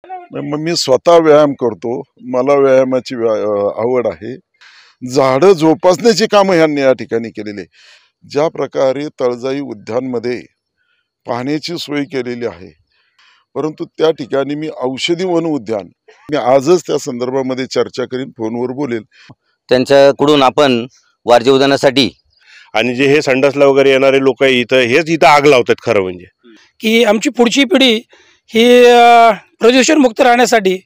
मग मी स्वतः व्यायाम करतो. मला व्यायामाची आवड आहे. झाडं जोपासण्याची कामं ह्यांनी या ठिकाणी केलेली आहे. ज्या प्रकारे तळजाई उद्यानमध्ये पाण्याची सोय केलेली आहे, परंतु त्या ठिकाणी मी औषधी वन उद्यान, मी आजच त्या संदर्भामध्ये चर्चा करीन, फोनवर बोलेल. त्यांच्याकडून आपण वारजे उद्यानासाठी आणि जे हे संडासला वगैरे येणारे लोक इथं आग लावतात खरं म्हणजे, की आमची पुढची पिढी ही प्रदूषण मुक्त राहण्यासाठी.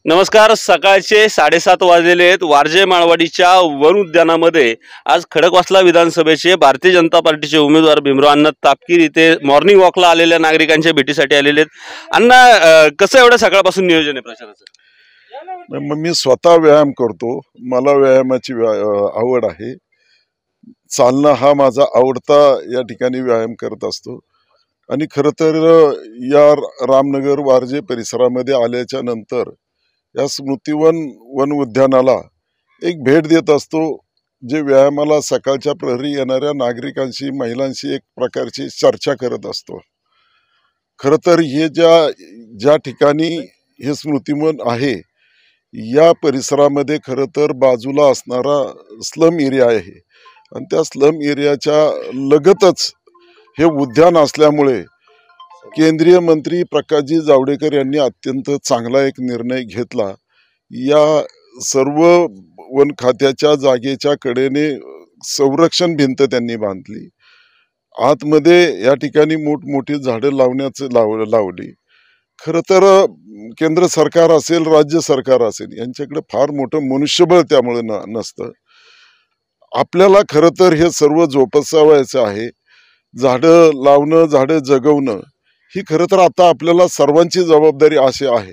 नमस्कार, सकाळचे 7:30 वाजलेले आहेत. वारजे माळवाडीच्या वन उद्यानामध्ये आज खडकवासला विधानसभेचे भारतीय जनता पार्टीचे उमेदवार भीमराव अण्णा तापकीर इथे मॉर्निंग वॉकला आलेल्या नागरिकांच्या भेटीसाठी आलेले आहेत. अण्णा, कसं एवढं सकाळपासून नियोजन आहे प्रचाराचं? मग मी स्वतः व्यायाम करतो. मला व्यायामाची आवड आहे. चालणं हा माझा आवडता या ठिकाणी व्यायाम करत असतो. आणि खरं तर या रामनगर वारजे परिसरामध्ये आल्याच्या नंतर या स्मृतिवन वन उद्यानाला एक भेट देत असतो. जे व्यायामाला सकाळच्या प्रहरी येणाऱ्या नागरिकांशी, महिलांशी एक प्रकारची चर्चा करत असतो. खरं तर हे ज्या ठिकाणी हे स्मृतिवन आहे, या परिसरामध्ये खरं तर बाजूला असणारा स्लम एरिया आहे आणि त्या स्लम एरियाच्या लगतच हे उद्यान असल्यामुळे केंद्रीय मंत्री प्रकाशजी जावडेकर यांनी अत्यंत चांगला एक निर्णय घेतला. या सर्व वन खात्याच्या जागेच्या कडेने संरक्षण भिंत त्यांनी बांधली. आतमध्ये या ठिकाणी मोठमोठी झाडं लावली. खरं तर केंद्र सरकार असेल, राज्य सरकार असेल, यांच्याकडे फार मोठं मनुष्यबळ त्यामुळे नसतं. आपल्याला खरं तर हे सर्व जोपासावायचं आहे. झाडं लावणं, झाडं जगवणं ही खरं तर आता आपल्याला सर्वांची जबाबदारी अशी आहे.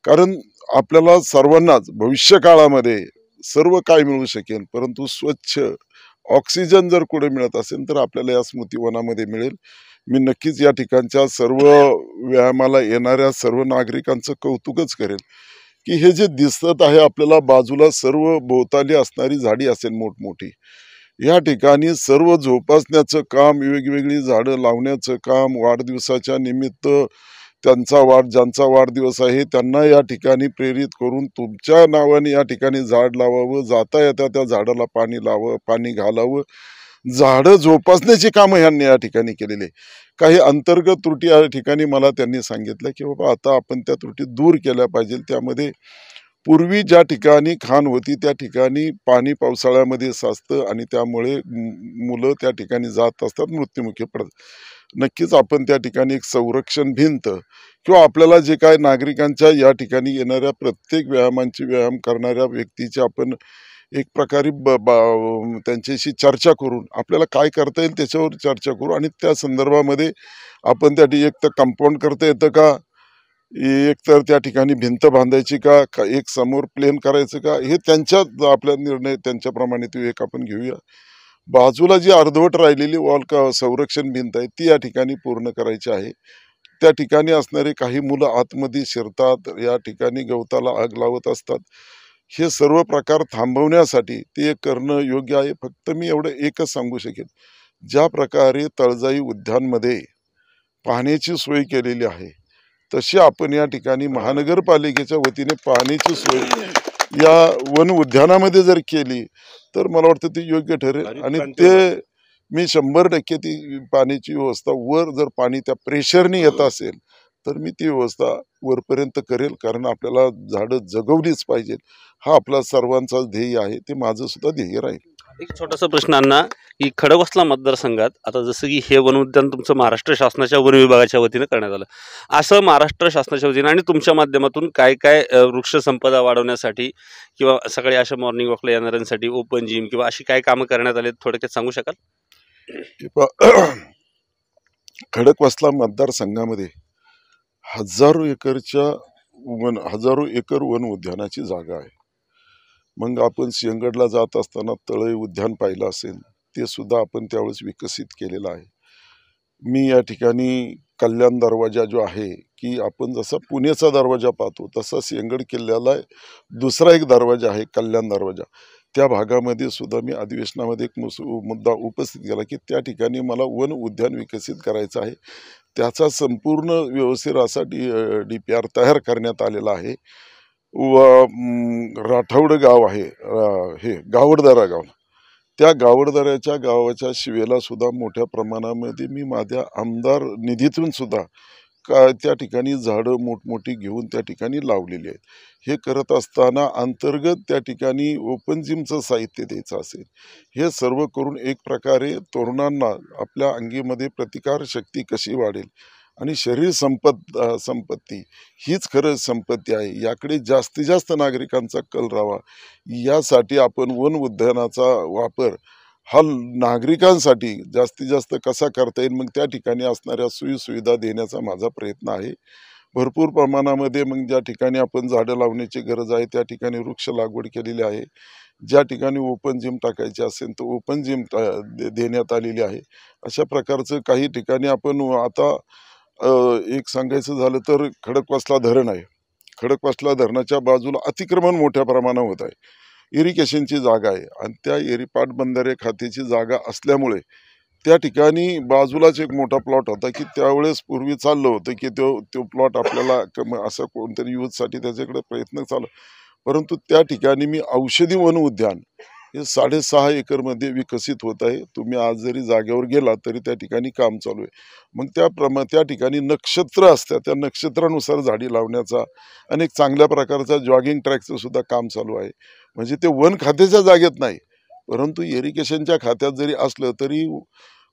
कारण आपल्याला सर्वांनाच भविष्य काळामध्ये सर्व काय मिळू शकेल, परंतु स्वच्छ ऑक्सिजन जर कुठे मिळत असेल तर आपल्याला या स्मृतिवनामध्ये मिळेल. मी नक्कीच या ठिकाणच्या सर्व व्यायामाला येणाऱ्या सर्व नागरिकांचं कौतुकच करेल की हे जे दिसत आहे आपल्याला बाजूला, सर्व भोवताली असणारी झाडी असेल मोठमोठी, या ठिकाणी सर्व जोपासण्याचं काम, वेगवेगळी झाडं लावण्याचं काम, वाढदिवसाच्या निमित्त ज्यांचा वाढदिवस आहे त्यांना या ठिकाणी प्रेरित करून तुमच्या नावाने या ठिकाणी झाड लावावं, जाता येता त्या झाडाला पाणी घालावं. झाडं जोपासण्याची कामं ह्यांनी या ठिकाणी केलेली. काही अंतर्गत त्रुटी या ठिकाणी मला त्यांनी सांगितलं की बाबा आता आपण त्या त्रुटी दूर केल्या पाहिजे. त्यामध्ये पूर्वी ज्या ठिकाणी खाण होती त्या ठिकाणी पाणी पावसाळ्यामध्ये साचतं आणि त्यामुळे मुलं त्या ठिकाणी जात असतात, मृत्युमुखी पडतात. नक्कीच आपण त्या ठिकाणी एक संरक्षण भिंत किंवा आपल्याला जे काय नागरिकांच्या या ठिकाणी येणाऱ्या प्रत्येक व्यायाम करणाऱ्या व्यक्तीची आपण एक प्रकारे त्यांच्याशी चर्चा करून आपल्याला काय करता येईल त्याच्यावर चर्चा करू आणि त्या संदर्भामध्ये आपण त्या एक तर कंपाऊंड करता येतं का, एक तर त्या ठिकाणी भिंत बांधायची का, एक समोर प्लेन करायचं का, हे त्यांच्या आपला निर्णय त्यांच्याप्रमाणे तो एक आपण घेऊया. बाजूला जी अर्धवट राहिलेली वॉल संरक्षण भिंत आहे ती या ठिकाणी पूर्ण करायची आहे. त्या ठिकाणी असणारे काही मुलं आतमध्ये शिरतात, या ठिकाणी गवताला आग लावत असतात. हे सर्व प्रकार थांबवण्यासाठी ते करणं योग्य आहे. फक्त मी एवढं एकच सांगू शकेन, ज्या प्रकारे तळजाई उद्यानमध्ये पाण्याची सोय केलेली आहे तशी आपण या ठिकाणी महानगरपालिकेच्या वतीने पाण्याची सोय या वन उद्यानामध्ये जर केली तर मला वाटतं ती योग्य ठरेल. आणि ते मी 100% ती पाण्याची व्यवस्था वर जर पाणी त्या प्रेशरने येत असेल तर मी ती व्यवस्था वरपर्यंत करेल. कारण आपल्याला झाडं जगवलीच पाहिजेत, हा आपला सर्वांचा ध्येय आहे. ते माझं सुद्धा ध्येय राहील. एक छोटासा प्रश्न अण्णा, की खडकवासला मतदारसंघात आता जसं की हे वन उद्यान तुमचं महाराष्ट्र शासनाच्या वन विभागाच्या वतीनं करण्यात आलं, असं महाराष्ट्र शासनाच्या वतीनं आणि तुमच्या माध्यमातून काय काय वृक्षसंपदा वाढवण्यासाठी किंवा सकाळी अशा मॉर्निंग वॉकला येणाऱ्यांसाठी ओपन जिम किंवा अशी काय कामं करण्यात आले थोडक्यात सांगू शकाल? खडकवासला मतदारसंघामध्ये हजारो एकर वन उद्यानाची जागा आहे. मग आपण सिंहगडला जात असताना तळई उद्यान पाहिलं असेल, ते सुद्धा आपण त्यावेळेस विकसित केलेलं आहे. मी या ठिकाणी कल्याण दरवाजा जो आहे की आपण जसा पुण्याचा दरवाजा पाहतो तसा सिंहगड किल्ल्याला दुसरा एक दरवाजा आहे, कल्याण दरवाजा. त्या भागामध्ये सुद्धा मी अधिवेशनामध्ये एक मुद्दा उपस्थित केला की त्या ठिकाणी मला वन उद्यान विकसित करायचं आहे. त्याचा संपूर्ण व्यवस्थित असा DPR तयार करण्यात आलेला आहे. राठौड गाव आहे, हे गावडदरा गाव, त्या गावडदऱ्याच्या गावाच्या शिवेला सुद्धा मोठ्या प्रमाणामध्ये मी माझ्या आमदार निधीतून सुद्धा त्या ठिकाणी झाडं मोठमोठी घेऊन त्या ठिकाणी लावलेली आहेत. हे करत असताना अंतर्गत त्या ठिकाणी ओपन जिमचं साहित्य द्यायचं असेल, हे सर्व करून एक प्रकारे तरुणांना आपल्या अंगीमध्ये प्रतिकार शक्ती कशी वाढेल आणि शरीर संपत्ती हीच खरं संपत्ती आहे, याकडे जास्तीत जास्त नागरिकांचा कल राहावा, यासाठी आपण वन उद्यानाचा वापर हा नागरिकांसाठी जास्तीत जास्त कसा करता येईल, मग त्या ठिकाणी असणाऱ्या सोयीसुविधा देण्याचा माझा प्रयत्न आहे. भरपूर प्रमाणामध्ये मग ज्या ठिकाणी आपण झाडं लावण्याची गरज आहे त्या ठिकाणी वृक्ष लागवड केलेली आहे. ज्या ठिकाणी ओपन जिम टाकायची असेल तर ओपन जिम देण्यात आलेली आहे. अशा प्रकारचं काही ठिकाणी आपण आता एक सांगायचं झालं तर खडकवासला धरण आहे. खडकवासला धरणाच्या बाजूला अतिक्रमण मोठ्या प्रमाणावर होत आहे. इरिगेशनची जागा आहे आणि त्या पाटबंधारे खात्याची जागा असल्यामुळे त्या ठिकाणी बाजूलाच एक मोठा प्लॉट होता की त्यावेळेस पूर्वी चाललं होतं की तो प्लॉट आपल्याला असं कोणतरी यूजसाठी त्याच्याकडे प्रयत्न चालू, परंतु त्या ठिकाणी मी औषधी वन उद्यान हे 6.5 एकरमध्ये विकसित होत आहे. तुम्ही आज जरी जागेवर गेला तरी त्या ठिकाणी काम चालू आहे. मग त्या ठिकाणी नक्षत्र असतात, त्या नक्षत्रानुसार झाडी लावण्याचा आणि एक चांगल्या प्रकारचा जॉगिंग ट्रॅकचं सुद्धा काम चालू आहे. म्हणजे ते वन खात्याच्या जागेत नाही, परंतु इरिगेशनच्या खात्यात जरी असलं तरी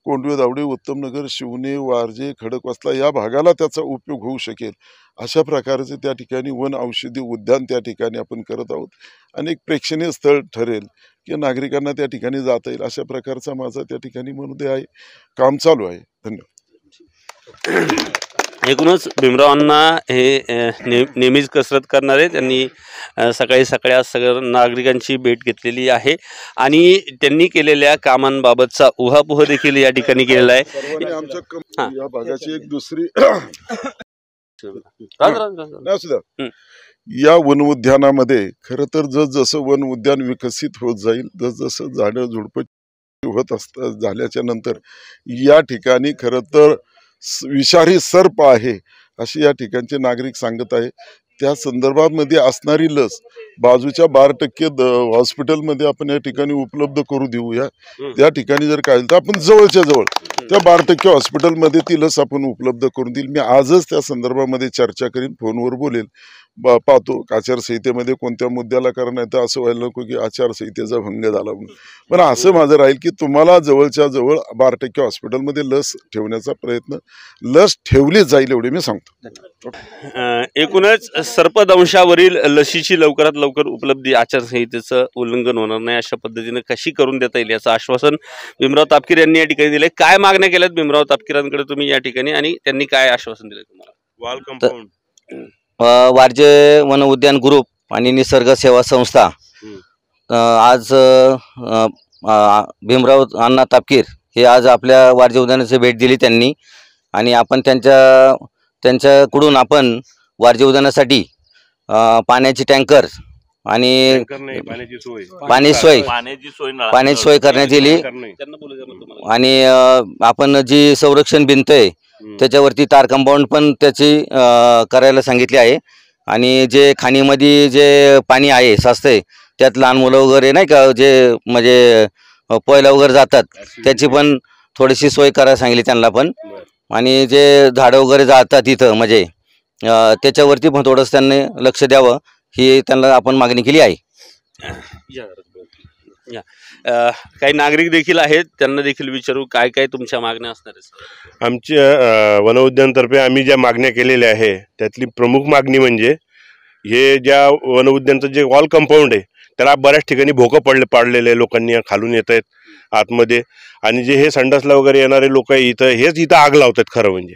कोंडवे, दावडे, उत्तमनगर, शिवणे, वारजे, खडकवासला या भागाला त्याचा उपयोग होऊ शकेल अशा प्रकारचे त्या ठिकाणी वन औषधी उद्यान त्या ठिकाणी आपण करत आहोत. आणि एक प्रेक्षणीय स्थळ ठरेल की नागरिकांना त्या ठिकाणी जाता येईल अशा प्रकारचा माझा त्या ठिकाणी मनोदय आहे, काम चालू आहे. धन्यवाद. एकूणच भीमरावांना हे नेहमीच कसरत करणारे, त्यांनी सकाळी सकाळी आज सगळ्या नागरिकांची भेट घेतलेली आहे आणि त्यांनी केलेल्या कामांबाबतचा उहापोह देखील या ठिकाणी केलेला आहे. आमच्या या भागाची एक दुसरी या वन उद्यानामध्ये खरं तर जसं वन उद्यान विकसित होत जाईल, जसं झाडं झुडपं होत झाल्याच्या नंतर या ठिकाणी खरं तर विषारी सर्प आहे अशी या ठिकाणचे नागरिक सांगत आहे. त्या संदर्भामध्ये असणारी लस बाजूच्या 12% हॉस्पिटलमध्ये आपण या ठिकाणी उपलब्ध करू देऊया. त्या ठिकाणी जर काय तर आपण जवळच्या जवळ त्या 12% हॉस्पिटलमध्ये ती लस आपण उपलब्ध करून देईल. मी आजच त्या संदर्भामध्ये चर्चा करीन, फोनवर बोलेल, पाहतो आचारसंहितेमध्ये कोणत्या मुद्द्याला, कारण आहे तर असं व्हायला नको की आचारसंहितेचा भंग झाला म्हणून. पण असं माझं राहील की तुम्हाला जवळच्या जवळ 12% हॉस्पिटलमध्ये लस ठेवण्याचा प्रयत्न, लस ठेवली जाईल एवढे मी सांगतो. एकूणच सर्पदंशावरील लसीची लवकरात लवकर उपलब्धी, आचारसंहितेचं उल्लंघन होणार नाही अशा पद्धतीने कशी करून देता येईल याचं आश्वासन भीमराव तापकीर यांनी या ठिकाणी दिले. काय मागण्या केल्यात भीमराव तापकीरांकडे तुम्ही या ठिकाणी आणि त्यांनी काय आश्वासन दिले तुम्हाला? वॉल कंपाऊंड, वारजे वन उद्यान ग्रुप आणि निसर्ग सेवा संस्था आज भीमराव अण्णा तापकीर हे आज आपल्या वारजे उद्यानाची भेट दिली त्यांनी, आणि आपण त्यांच्याकडून आपण वारजे उद्यानासाठी पाण्याची टँकर आणि पाण्याची सोय करण्यात येईल. आणि आपण जी संरक्षण भिंत आहे त्याच्यावरती तार कंपाऊंड पण त्याची करायला सांगितले आहे. आणि जे खाणीमध्ये जे पाणी आहे साचतंय त्यात लहान मुलं वगैरे नाही का, जे म्हणजे पोहायला वगैरे जातात, त्याची पण थोडीशी सोय करायला सांगितली त्यांना पण. आणि जे झाडं वगैरे जातात तिथं म्हणजे त्याच्यावरती पण थोडंसं त्यांनी लक्ष द्यावं ही त्यांना आपण मागणी केली आहे. काही नागरिक देखील आहेत, त्यांना देखील विचारू काय काय तुमच्या मागण्या असणार आहेत. आमच्या वन उद्यानतर्फे आम्ही ज्या मागण्या केलेल्या आहे त्यातली प्रमुख मागणी म्हणजे हे ज्या वन उद्यानचं जे वॉल कंपाऊंड आहे त्याला बऱ्याच ठिकाणी भोकं पाडलेले लोकांनी खालून येत आहेत आतमध्ये. आणि जे हे संडासला वगैरे येणारे लोक इथं इथं आग लावतात. खरं म्हणजे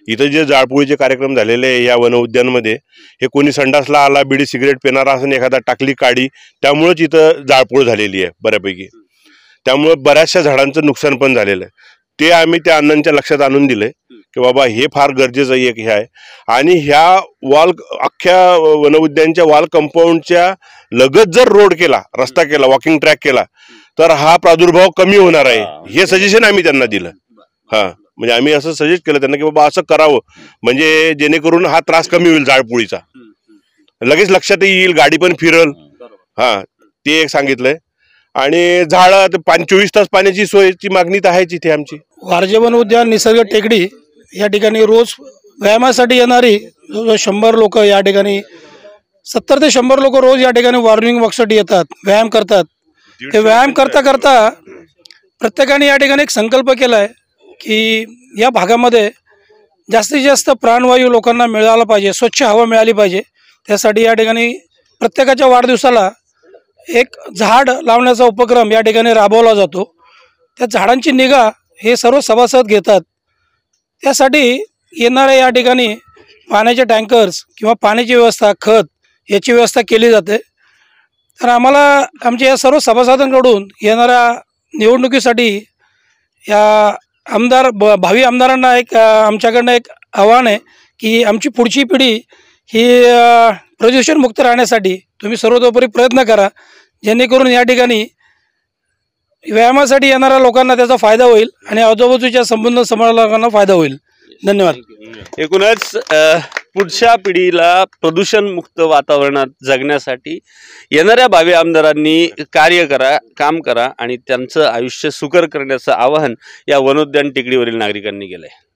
इथं जे जाळपोळीचे कार्यक्रम झालेले आहे या वन उद्यानमध्ये, हे कोणी संडासला आला, बिडी सिगरेट पिणारा असं एखादा टाकली काडी, त्यामुळेच इथं जाळपोळ झालेली आहे बऱ्यापैकी. त्यामुळे बऱ्याचशा झाडांचं नुकसान पण झालेलं आहे. ते आम्ही त्या अण्णांच्या लक्षात आणून दिलंय की बाबा हे फार गरजेचं एक हे आहे. आणि ह्या वॉल अख्ख्या वनउद्यानच्या वॉल कंपाऊंडच्या लगत जर रोड केला, रस्ता केला, वॉकिंग ट्रॅक केला तर हा प्रादुर्भाव कमी होणार आहे. हे सजेशन आम्ही त्यांना दिलं. म्हणजे आम्ही असं सजेस्ट केलं त्यांना की बाबा असं करावं, म्हणजे जेणेकरून हा त्रास कमी होईल जाळपोळीचा. लगेच लक्षात येईल, गाडी पण फिरल. ते एक सांगितलंय. आणि झाड 24 तास पाण्याची सोयची मागणी तर आहेच इथे आमची. वारजे वन उद्यान निसर्ग टेकडी या ठिकाणी रोज व्यायामासाठी येणारी 100 लोक या ठिकाणी 70 ते 100 लोक रोज या ठिकाणी मॉर्निंग वॉकसाठी येतात, व्यायाम करतात. ते व्यायाम करता करता प्रत्येकाने या ठिकाणी एक संकल्प केला आहे की या भागामध्ये जास्तीत जास्त प्राणवायू लोकांना मिळाला पाहिजे, स्वच्छ हवा मिळाली पाहिजे. त्यासाठी या ठिकाणी प्रत्येकाच्या वाढदिवसाला एक झाड लावण्याचा उपक्रम या ठिकाणी राबवला जातो. त्या झाडांची निगा हे सर्व सभासद घेतात. त्यासाठी येणाऱ्या या ठिकाणी पाण्याचे टँकर्स किंवा पाण्याची व्यवस्था, खत याची व्यवस्था केली जाते. तर आम्हाला आमच्या या सर्व सभासदांकडून येणाऱ्या निवडणुकीसाठी या आमदार भावी आमदारांना एक आमच्याकडनं एक आव्हान आहे की आमची पुढची पिढी ही प्रदूषणमुक्त राहण्यासाठी तुम्ही सर्वतोपरी प्रयत्न करा, जेणेकरून या ठिकाणी व्यायामासाठी येणाऱ्या लोकांना त्याचा फायदा होईल आणि आजूबाजूच्या संबंध सांभाळणाऱ्या लोकांना फायदा होईल. धन्यवाद. एकूणच पुढच्या पिढीला प्रदूषणमुक्त वातावरणात जगण्यासाठी येणाऱ्या भावी आमदारांनी कार्य करा, काम करा आणि त्यांचं आयुष्य सुकर करण्याचं आवाहन या वनोद्यान टेकडीवरील नागरिकांनी केलं आहे.